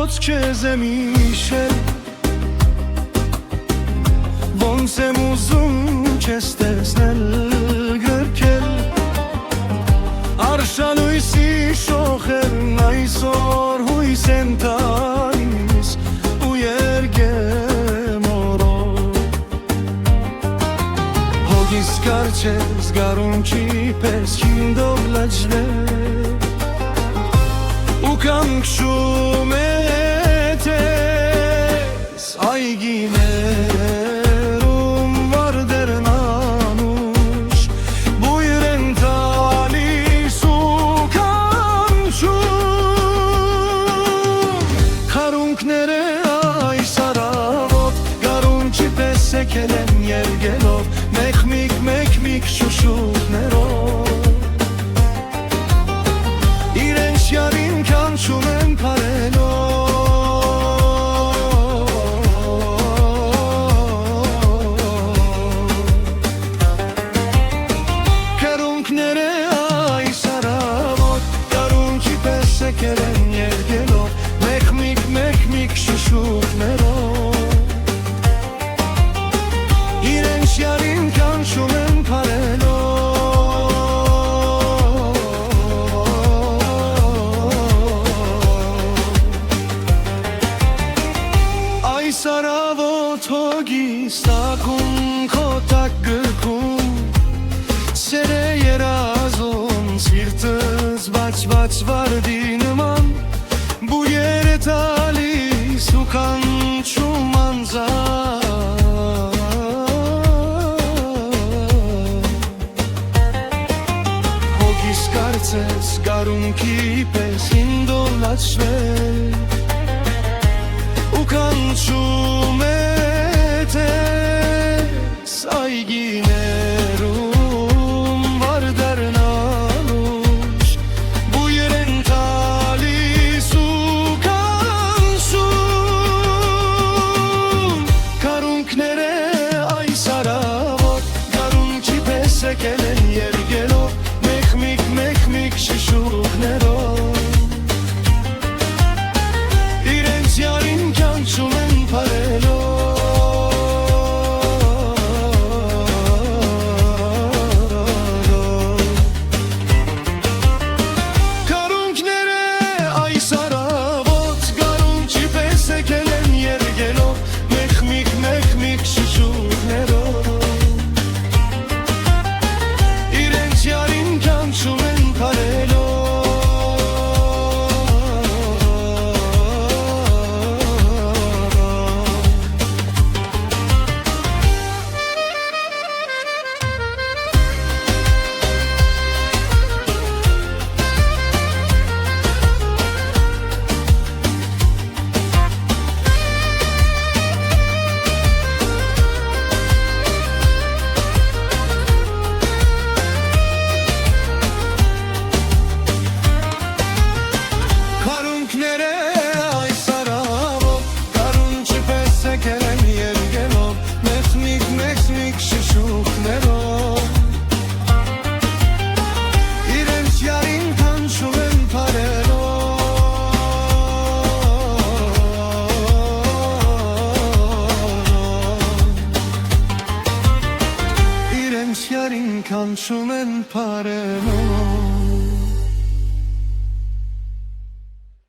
Ոնց քեզ եմ հիշել, ոնց եմ ուզում քեզ տեսնել գրկել, արշալույսի շոխերն այսօր հույս են տալիս ու երգեմ օրով, հոգիս կարճես գարունքի պես քինդով լաջվել ու կանգշում է տես այգիներում վարդերն անուշ բույր են տալիս ու կանգշում, քարունքները այս առավոտ գարունքի պես եկել են երգելով մեկ-մեկ շուշուկներով, իրենց յարին կանչում են փարելով, քարունքները այս առավոտ գարունքի պես եկել են երգելով մեկ-մեկ շուշուկներով, իրենց յարին կանչում են այս առավոտ հոգիս տակում քո տակ գրկում սեր է երազում սիրտս բաց վարդի նման բույր է տալիս ու կանչում անձամբ, հոգիս կարծես գարունքի պես հինդով լացվել ու կանչում է տես այգիներում վարդերն անուշ բույր են տալիս ու կանչում, քարունքները այս առավոտ գարունքի պես եկել են երգելով մեկ-մեկ շշուկներով, իրենց յարին կանչում են փարելով, քարունքները այս առավոտ գարունքի պես եկել են երգելով մեկ-մեկ շշուկներով, իրենց յարին կանչում են փարելով, կանչում են փարելով